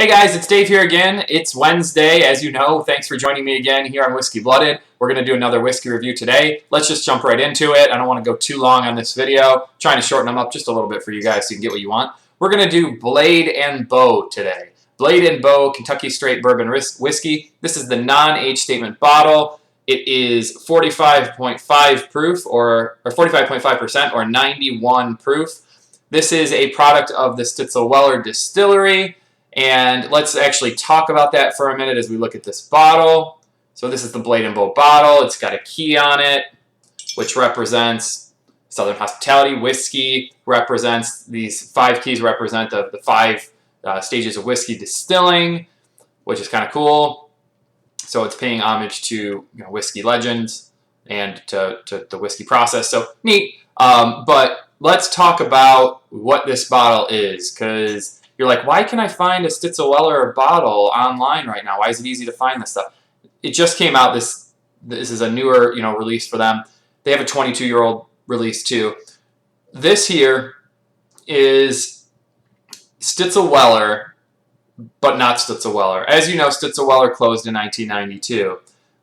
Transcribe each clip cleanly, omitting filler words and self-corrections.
Hey guys, it's Dave here again. It's Wednesday, as you know. Thanks for joining me again here on Whiskey Blooded. We're going to do another whiskey review today. Let's just jump right into it. I don't want to go too long on this video. I'm trying to shorten them up just a little bit for you guys so you can get what you want. We're going to do Blade and Bow today. Blade and Bow Kentucky Straight Bourbon Whiskey. This is the non-age statement bottle. It is 45.5 proof or 45.5% or 91 proof. This is a product of the Stitzel-Weller distillery. And let's actually talk about that for a minute as we look at this bottle. So this is the Blade and Bow bottle. It's got a key on it, which represents Southern Hospitality. Whiskey represents, these 5 keys represent the 5 stages of whiskey distilling, which is kind of cool. So it's paying homage to whiskey legends and to the whiskey process. So neat. But let's talk about what this bottle is, because you're like, why can I find a Stitzel-Weller bottle online right now? Why is it easy to find this stuff? It just came out. This is a newer release for them. They have a 22-year-old release too. This here is Stitzel-Weller, but not Stitzel-Weller. As you know, Stitzel-Weller closed in 1992,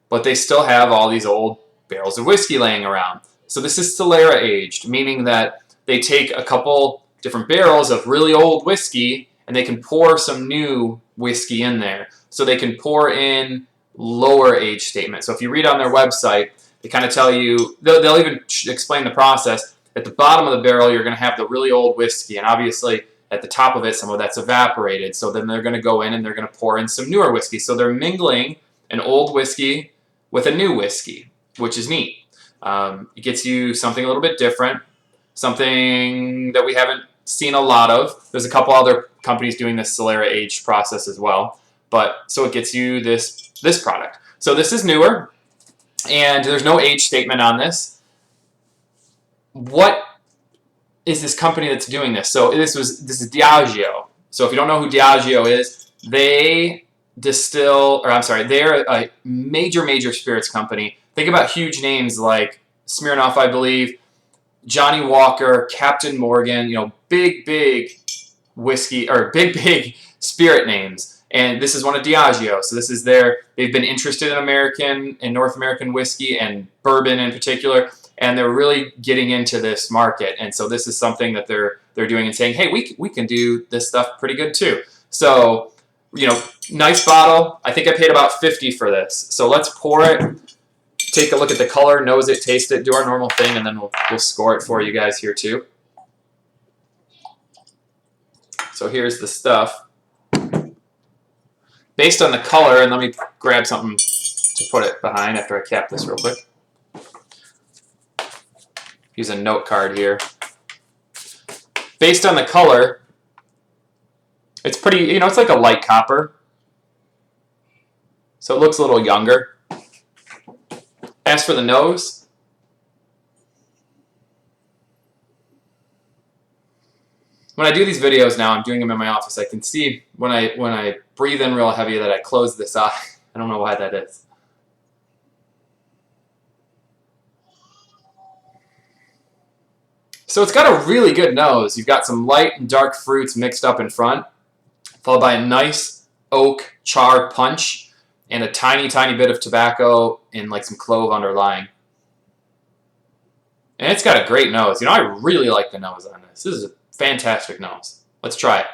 but they still have all these old barrels of whiskey laying around. So this is Solera aged, meaning that they take a couple different barrels of really old whiskey and they can pour some new whiskey in there. So they can pour in lower age statement. So if you read on their website, they kind of tell you, they'll even explain the process. At the bottom of the barrel, you're going to have the really old whiskey, and obviously at the top of it, some of that's evaporated. So then they're going to go in and they're going to pour in some newer whiskey. So they're mingling an old whiskey with a new whiskey, which is neat. It gets you something a little bit different, something that we haven't seen a lot of. There's a couple other companies doing this Solera aged process as well, but so it gets you this product. So this is newer, and there's no age statement on this. What is this company that's doing this? So this is Diageo. So if you don't know who Diageo is, they're a major spirits company. Think about huge names like Smirnoff, I believe, Johnny Walker, Captain Morgan, big whiskey or big spirit names. And this is one of Diageo. So this is they've been interested in North American whiskey and bourbon in particular, and they're really getting into this market. And so this is something that they're doing and saying, hey, we can do this stuff pretty good too. So, nice bottle. I think I paid about $50 for this. So let's pour it. Take a look at the color, nose it, taste it, do our normal thing, and then we'll score it for you guys here too. So here's the stuff. Based on the color, and let me grab something to put it behind after I cap this real quick. Use a note card here. Based on the color, it's pretty, it's like a light copper. So it looks a little younger. As for the nose, when I do these videos now, I'm doing them in my office. I can see when I breathe in real heavy that I close this eye. I don't know why that is. So it's got a really good nose. You've got some light and dark fruits mixed up in front, followed by a nice oak char punch and a tiny bit of tobacco and like some clove underlying. And it's got a great nose. I really like the nose on this. This is a fantastic nose. Let's try it.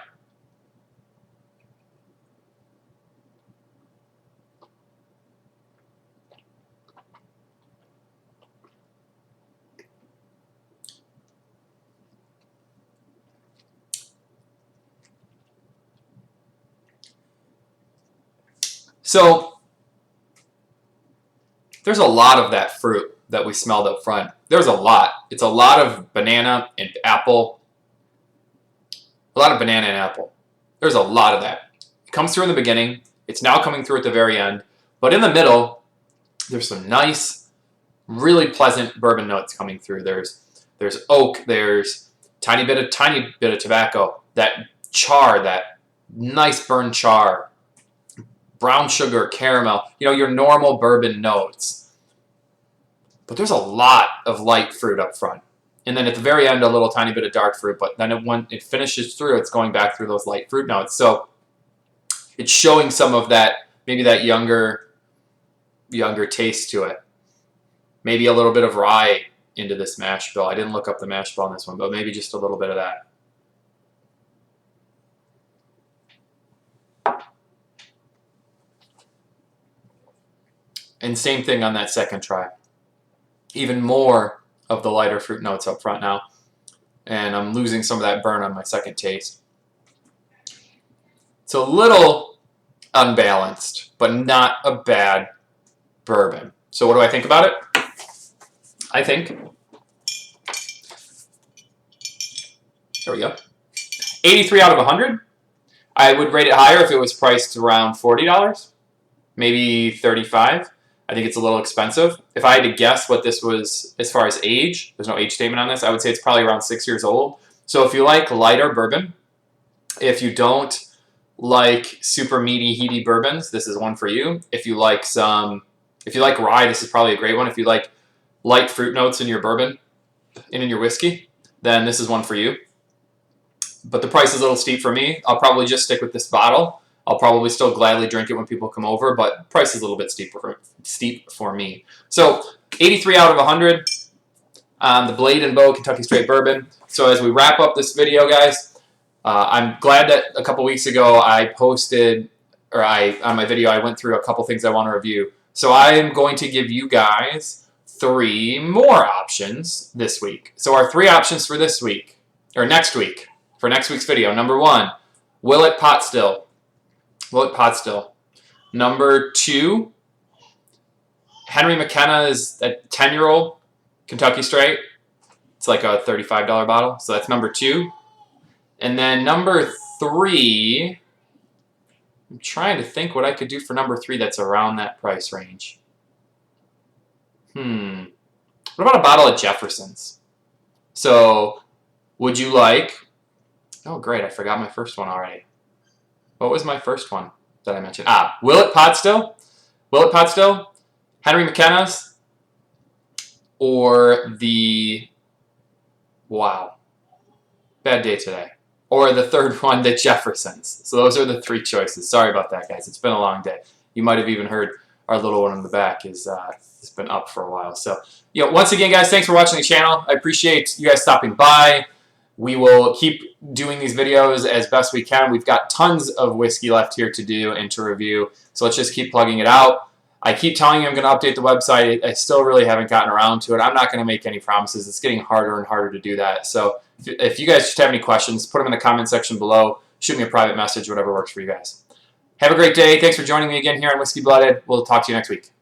So there's a lot of that fruit that we smelled up front. There's a lot. It's a lot of banana and apple. A lot of banana and apple. There's a lot of that. It comes through in the beginning. It's now coming through at the very end. But in the middle, there's some nice, really pleasant bourbon notes coming through. There's oak. There's tiny bit of tobacco. That char, that nice burnt char. Brown sugar, caramel, your normal bourbon notes. But there's a lot of light fruit up front. And then at the very end, a little tiny bit of dark fruit. But then when it finishes through, it's going back through those light fruit notes. So it's showing some of that, maybe that younger taste to it. Maybe a little bit of rye into this mash bill. I didn't look up the mash bill on this one, but maybe just a little bit of that. And same thing on that second try. Even more of the lighter fruit notes up front now. And I'm losing some of that burn on my second taste. It's a little unbalanced, but not a bad bourbon. So what do I think about it? I think, there we go, 83 out of 100. I would rate it higher if it was priced around $40, maybe 35. I think it's a little expensive. If I had to guess what this was as far as age, there's no age statement on this, I would say it's probably around 6 years old. So if you like lighter bourbon, if you don't like super meaty, heaty bourbons, this is one for you. If you like rye, this is probably a great one. If you like light fruit notes in your bourbon and in your whiskey, then this is one for you. But the price is a little steep for me. I'll probably just stick with this bottle. I'll probably still gladly drink it when people come over, but price is a little bit steep for me. So 83 out of 100 on the Blade and Bow Kentucky Straight Bourbon. So as we wrap up this video, guys, I'm glad that a couple weeks ago I posted, on my video, I went through a couple things I want to review. So I'm going to give you guys 3 more options this week. So our 3 options for this week, or next week, for next week's video. Number 1, Willet Pot Still. Willet Pot Still. Number 2, Henry McKenna's a 10-year-old Kentucky Straight. It's like a $35 bottle. So that's number 2. And then number 3, I'm trying to think what I could do for number 3 that's around that price range. What about a bottle of Jefferson's? So would you like... Oh, great. I forgot my first one already. What was my first one that I mentioned? Willet Pot Still. Willet Pot Still, Henry McKenna's, or the... Wow. Bad day today. Or the third one, the Jefferson's. So those are the 3 choices. Sorry about that, guys. It's been a long day. You might have even heard our little one in the back has been up for a while. So, once again, guys, thanks for watching the channel. I appreciate you guys stopping by. We will keep doing these videos as best we can. We've got tons of whiskey left here to do and to review, so let's just keep plugging it out. I keep telling you I'm going to update the website. I still really haven't gotten around to it. I'm not going to make any promises. It's getting harder and harder to do that. So if you guys just have any questions, put them in the comment section below. Shoot me a private message, whatever works for you guys. Have a great day. Thanks for joining me again here on Whiskey Blooded. We'll talk to you next week.